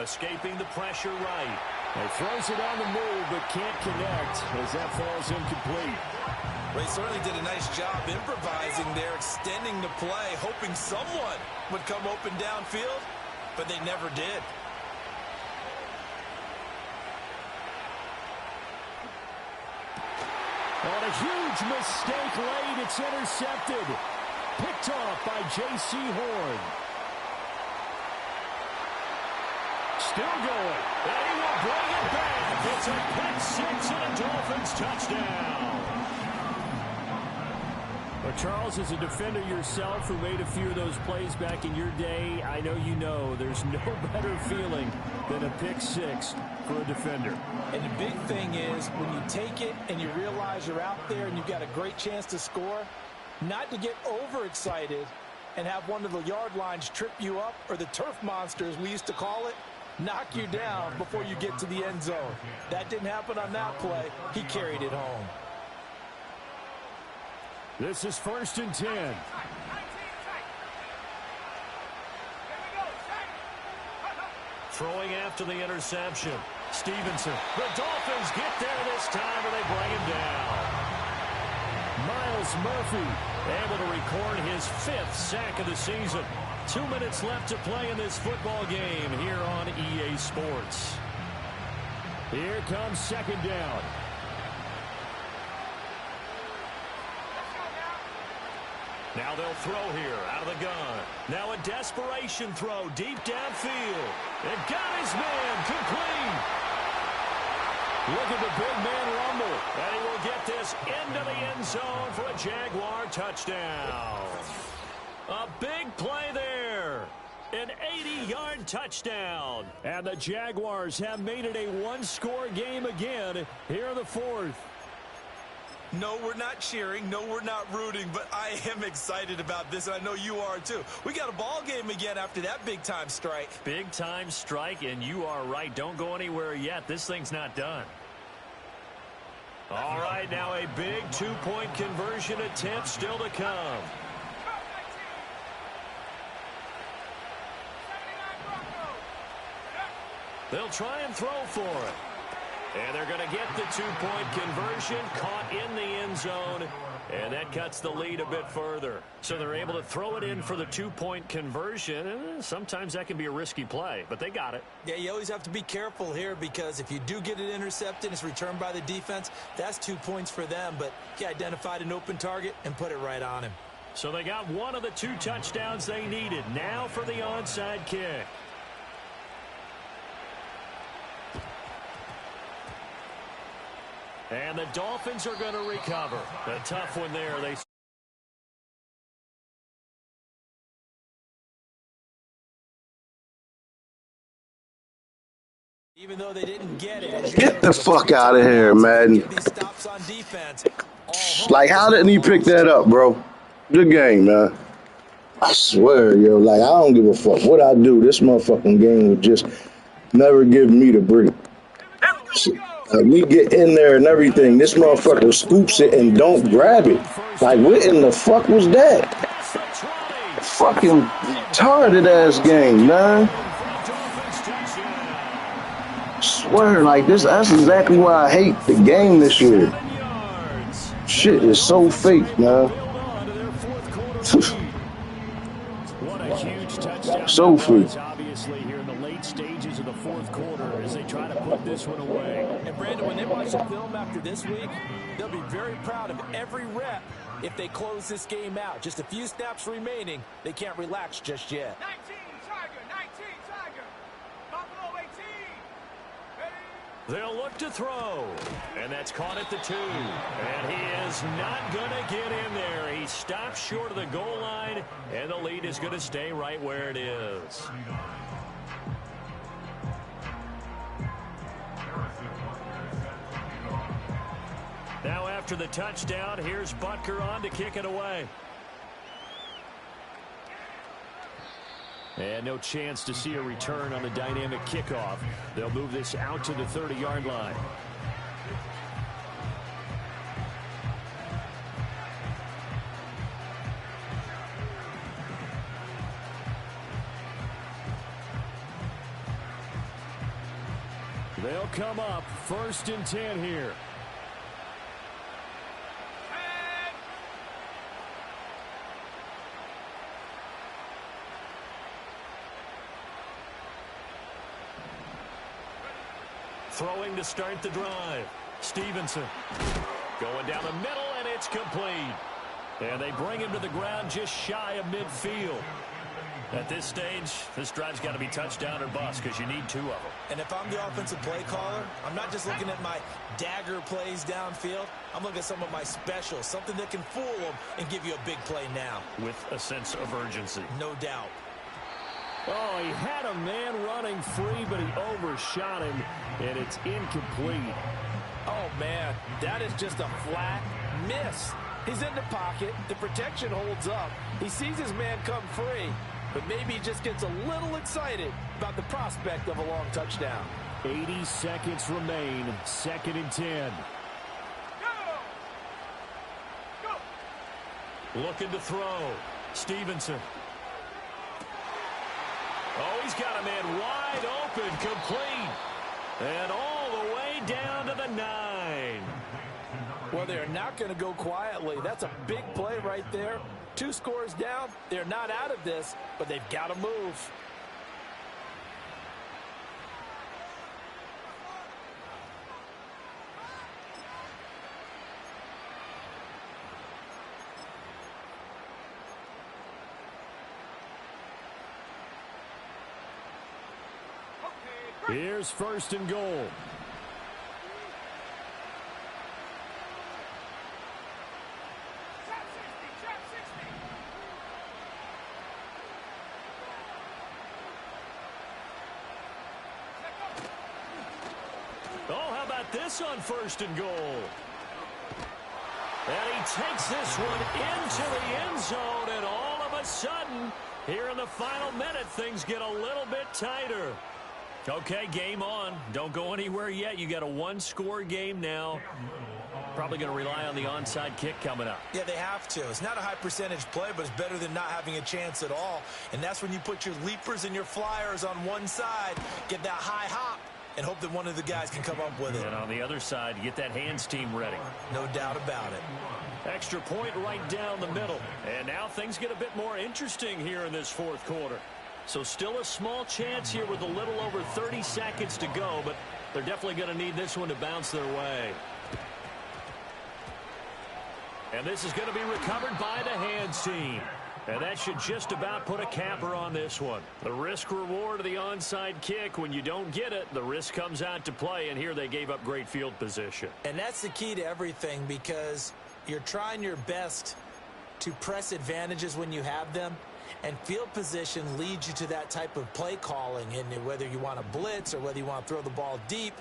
escaping the pressure right. He throws it on the move but can't connect as that falls incomplete. They certainly did a nice job improvising there, extending the play, hoping someone would come open downfield, but they never did. On a huge mistake late, it's intercepted. Picked off by J.C. Horn. Still going. And he will bring it back. It's a pick 6 and a Dolphins touchdown. Well, Charles, as a defender yourself who made a few of those plays back in your day, I know you know there's no better feeling than a pick 6 for a defender. And the big thing is when you take it and you realize you're out there and you've got a great chance to score, not to get overexcited and have one of the yard lines trip you up, or the turf monster, as we used to call it, knock you down before you get to the end zone. That didn't happen on that play. He carried it home. This is 1st and 10. Throwing after the interception. Stevenson. The Dolphins get there this time, and they bring him down. Myles Murphy able to record his 5th sack of the season. 2 minutes left to play in this football game here on EA Sports. Here comes 2nd down. Now they'll throw here out of the gun. Now a desperation throw deep downfield. And got his man complete. Look at the big man rumble. And he will get this into the end zone for a Jaguar touchdown. A big play there. An 80-yard touchdown. And the Jaguars have made it a one-score game again here in the 4th. No, we're not cheering. No, we're not rooting, but I am excited about this, and I know you are too. We got a ball game again after that big-time strike. Big-time strike, and you are right. Don't go anywhere yet. This thing's not done. All right, now a big 2-point conversion attempt still to come. They'll try and throw for it. And they're going to get the 2-point conversion, caught in the end zone, and that cuts the lead a bit further. So they're able to throw it in for the 2-point conversion, and sometimes that can be a risky play, but they got it. Yeah, you always have to be careful here, because if you do get it intercepted, it's returned by the defense, that's 2 points for them, but he identified an open target and put it right on him. So they got one of the 2 touchdowns they needed. Now for the onside kick. And the Dolphins are going to recover. A tough one there. Even though they didn't get it. Get the fuck out of here, man. Like, how didn't he pick that up, bro? Good game, man. I swear, yo, like, I don't give a fuck what I do. This motherfucking game would just never give me the break. Like, we get in there and everything. This motherfucker scoops it and don't grab it. Like, what in the fuck was that? Fucking retarded ass game, man. Swear, like this. That's exactly why I hate the game this year. Shit is so fake, man. So fake. Obviously, here in the late stages of the 4th quarter, as they try to put this one away. And Brandon, when they watch the film after this week, they'll be very proud of every rep if they close this game out. Just a few snaps remaining. They can't relax just yet. 19 Tiger, 19 Tiger. Buffalo 18. They'll look to throw. And that's caught at the 2. And he is not going to get in there. He stops short of the goal line, and the lead is going to stay right where it is. Now after the touchdown, here's Butker on to kick it away. And no chance to see a return on the dynamic kickoff. They'll move this out to the 30-yard line. They'll come up 1st and 10 here. Throwing to start the drive. Stevenson going down the middle, and it's complete. And they bring him to the ground just shy of midfield. At this stage, this drive's got to be touchdown or bust because you need 2 of them. And if I'm the offensive play caller, I'm not just looking at my dagger plays downfield. I'm looking at some of my specials, something that can fool them and give you a big play now. With a sense of urgency. No doubt. Oh, he had a man running free, but he overshot him, and it's incomplete. Oh, man, that is just a flat miss. He's in the pocket. The protection holds up. He sees his man come free, but maybe he just gets a little excited about the prospect of a long touchdown. 80 seconds remain, 2nd and 10. Go! Looking to throw. Stevenson. Oh, he's got a man wide open, complete. And all the way down to the 9. Well, they're not going to go quietly. That's a big play right there. 2 scores down. They're not out of this, but they've got to move. Here's 1st and goal. Trap 60, trap 60. Oh, how about this on 1st and goal? And he takes this one into the end zone, and all of a sudden, here in the final minute, things get a little bit tighter. Okay, game on. Don't go anywhere yet. You got a 1-score game now. Probably going to rely on the onside kick coming up. Yeah, they have to. It's not a high percentage play, but it's better than not having a chance at all. And that's when you put your leapers and your flyers on one side, get that high hop, and hope that one of the guys can come up with it. And on the other side, you get that hands team ready. No doubt about it. Extra point right down the middle. And now things get a bit more interesting here in this 4th quarter. So still a small chance here with a little over 30 seconds to go, but they're definitely going to need this one to bounce their way. And this is going to be recovered by the hands team. And that should just about put a capper on this one. The risk-reward of the onside kick, when you don't get it, the risk comes out to play, and here they gave up great field position. And that's the key to everything, because you're trying your best to press advantages when you have them. And field position leads you to that type of play calling, and whether you want to blitz or whether you want to throw the ball deep,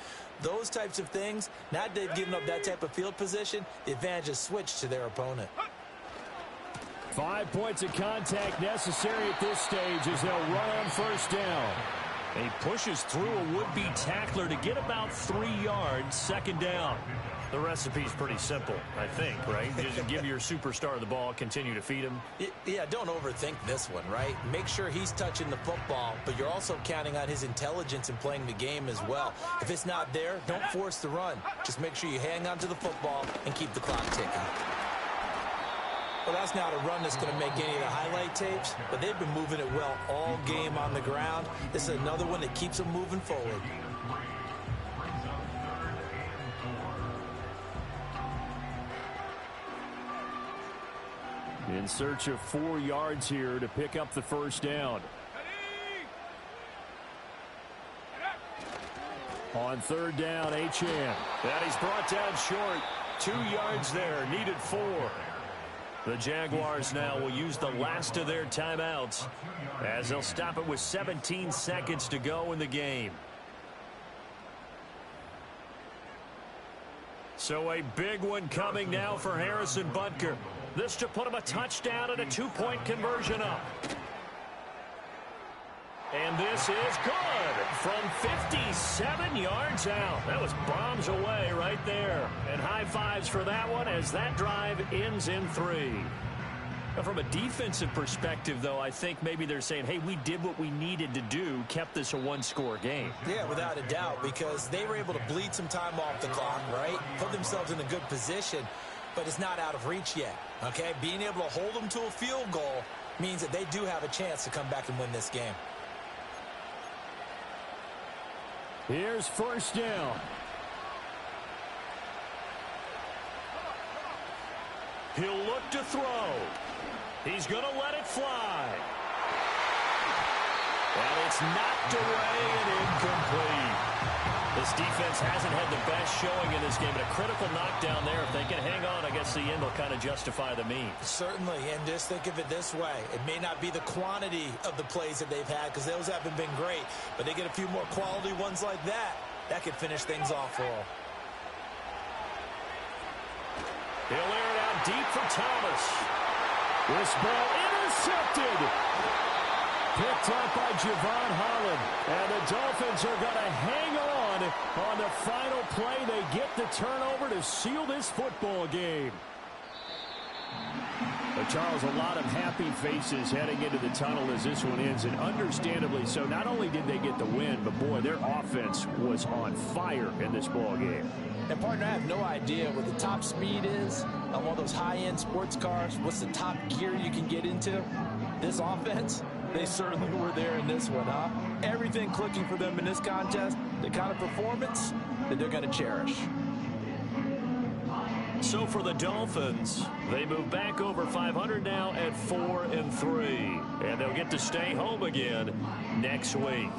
those types of things, now that they've given up that type of field position, the advantage is switched to their opponent. 5 points of contact necessary at this stage as they'll run on 1st down. He pushes through a would-be tackler to get about 3 yards, 2nd down. The recipe's pretty simple, I think, right? Just give your superstar the ball, continue to feed him. Yeah, don't overthink this one, right? Make sure he's touching the football, but you're also counting on his intelligence in playing the game as well. If it's not there, don't force the run. Just make sure you hang on to the football and keep the clock ticking. Well, that's not a run that's going to make any of the highlight tapes, but they've been moving it well all game on the ground. This is another one that keeps them moving forward. In search of 4 yards here to pick up the 1st down. On 3rd down, Achane. And he's brought down short. 2 yards there, needed 4. The Jaguars now will use the last of their timeouts as they'll stop it with 17 seconds to go in the game. So a big one coming now for Harrison Butker. This to put him a touchdown and a 2-point conversion up. And this is good from 57 yards out. That was bombs away right there. And high fives for that one as that drive ends in 3. Now, from a defensive perspective, though, I think maybe they're saying, hey, we did what we needed to do, kept this a one-score game. Yeah, without a doubt, because they were able to bleed some time off the clock, right? Put themselves in a good position, but it's not out of reach yet, okay? Being able to hold them to a field goal means that they do have a chance to come back and win this game. Here's first down. He'll look to throw. He's going to let it fly. And it's knocked away and incomplete. This defense hasn't had the best showing in this game, but a critical knockdown there. If they can hang on, I guess the end will kind of justify the means. Certainly, and just think of it this way. It may not be the quantity of the plays that they've had because those haven't been great, but they get a few more quality ones like that. That could finish things off for them. He'll air it out deep for Thomas. This ball intercepted. Picked up by Javon Holland. And the Dolphins are going to hang on the final play. They get the turnover to seal this football game. But Charles, a lot of happy faces heading into the tunnel as this one ends, and understandably so. Not only did they get the win, but boy, their offense was on fire in this ball game. And partner, I have no idea what the top speed is on one of those high-end sports cars. What's the top gear you can get into? This offense, they certainly were there in this one, huh? Everything clicking for them in this contest, the kind of performance that they're going to cherish. So for the Dolphins, they move back over 500 now at 4-3. And they'll get to stay home again next week.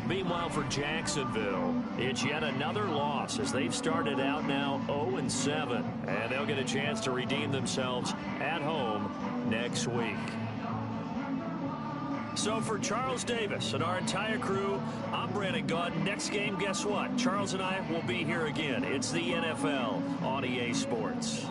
Meanwhile, for Jacksonville, it's yet another loss as they've started out now 0-7. And they'll get a chance to redeem themselves at home next week. So for Charles Davis and our entire crew, I'm Brandon Gaudin. Next game, guess what? Charles and I will be here again. It's the NFL on EA Sports.